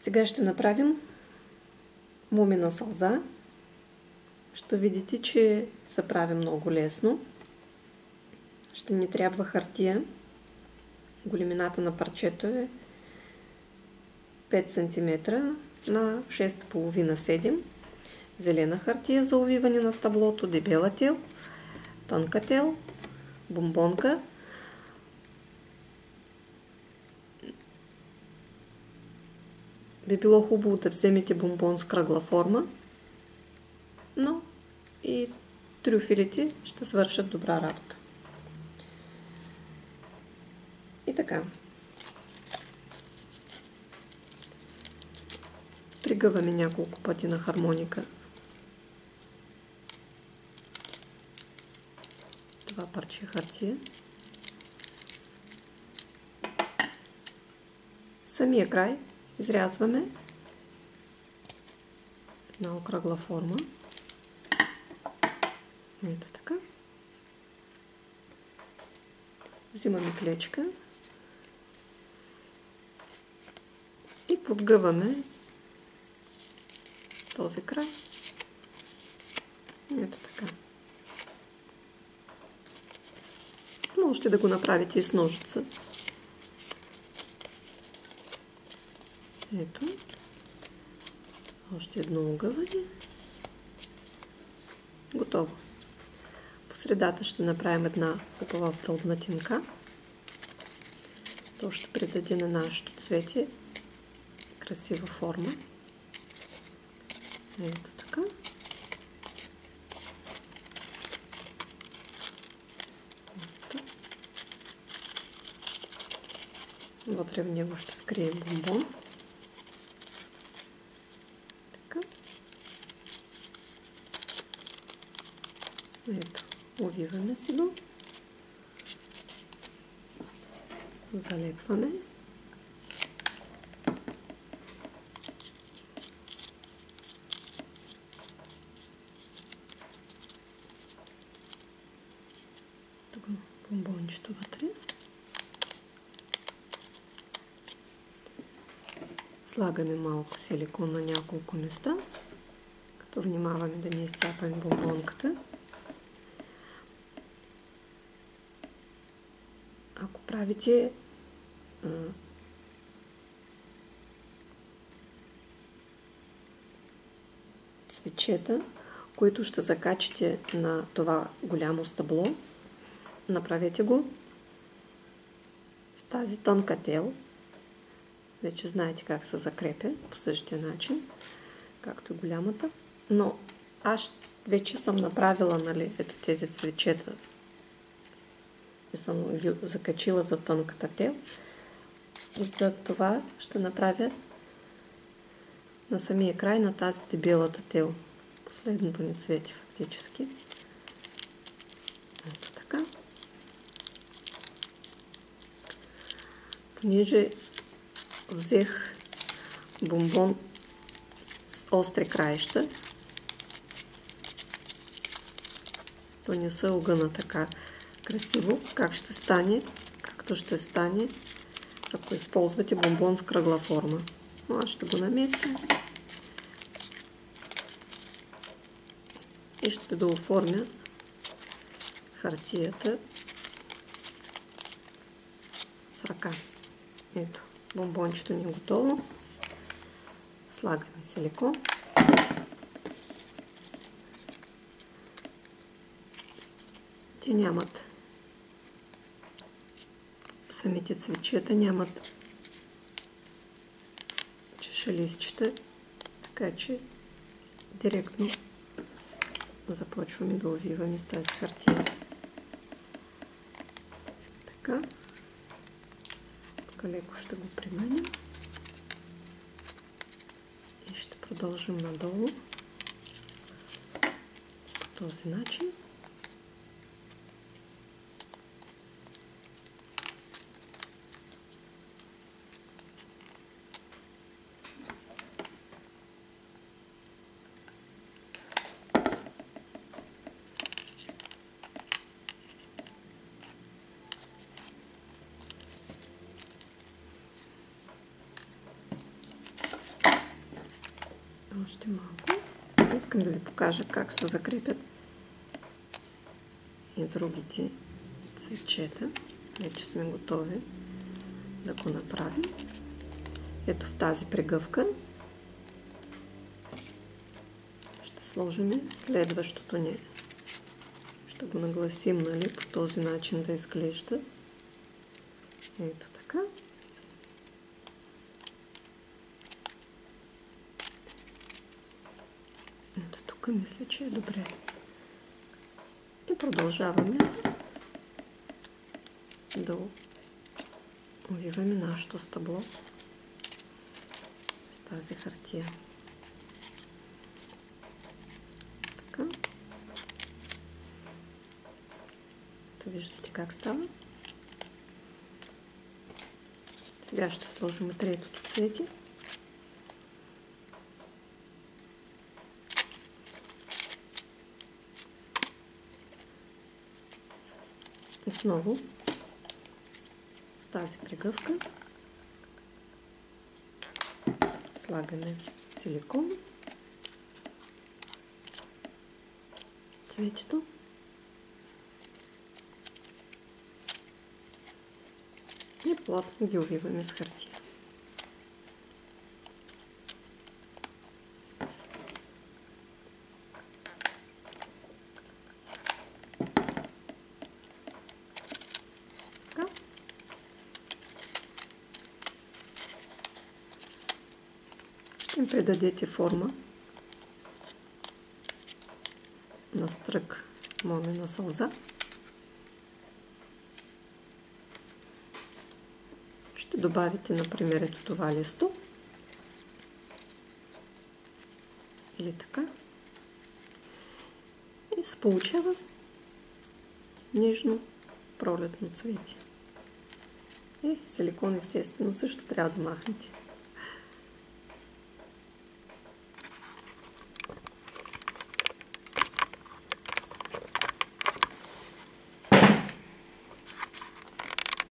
Сега ще направим мумина сълза. Ще видите, че се прави много лесно. Ще ни трябва хартия. Големината на парчето е 5 см на 6,5-7. Зелена хартия за увиване на стъблото, дебела тел, тънка тел, бомбонка. Би било хубаво да вземете бомбон с кръгла форма, но и трюфелите ще свършат добра работа. И така. Пригъваме няколко пъти на хармоника това парче хартия. Самия край изрязваме една окръгла форма. Ето така. Взимаме клечка и подгъваме този край. Ето така. Можете да го направите и с ножица. Ето. Още едно огъване. Готово. По средата ще направим една хубава дълбнатинка. То ще придаде на нашето цвете красива форма. Ето така. Ето. Вътре в него ще скрием бомбон. Така. Ето. Увиваме си го. Залепваме. Тук бомбончето вътре. Слагаме малко силикон на няколко места, като внимаваме да не изцапаме бомбонката. Ако правите цвечета, които ще закачите на това голямо стъбло, направете го с тази тънка тел. Вече знаете как се закрепя по същия начин, както и голямата. Но аз вече съм направила, нали, ето тези цвечета и съм закачила за тънката тел. И за това ще направя на самия край на тази дебелата тел. Последното ни цвете фактически. Ето така. Понеже взех бомбон с остри краища, то не се огъна така красиво. Как ще стане? Както ще стане, ако използвате бомбон с кръгла форма. Но аз ще го наместя и ще го оформя хартията с ръка. Ето, бомбончето ни е готово. Слагаме силикон. Те нямат, самите цвечета нямат чешелистчета, така че директно започваме да увиваме с тази хартия. Така. Тук леко ще го приманим и ще продължим надолу по този начин. Още малко. Искам да ви покажа как се закрепят и другите цветчета. Вече сме готови да го направим. Ето в тази прегъвка ще сложим следващото не. Ще го нагласим, нали, по този начин да изглежда. Ето така. Ето тук мисля, че е добре. И продължаваме да увиваме нашето стъбло с тази хартия. Така. То виждате как става. Сега ще сложим третото цвете. Отново в тази прегъвка слагаме силикон, цветето и плотно ги увиваме с хартия. Ще им придадете форма на стрък момена сълза. Ще добавите, например, ето това листо. Или така. И се получава нежно пролетно цвете. И силикон естествено също трябва да махнете.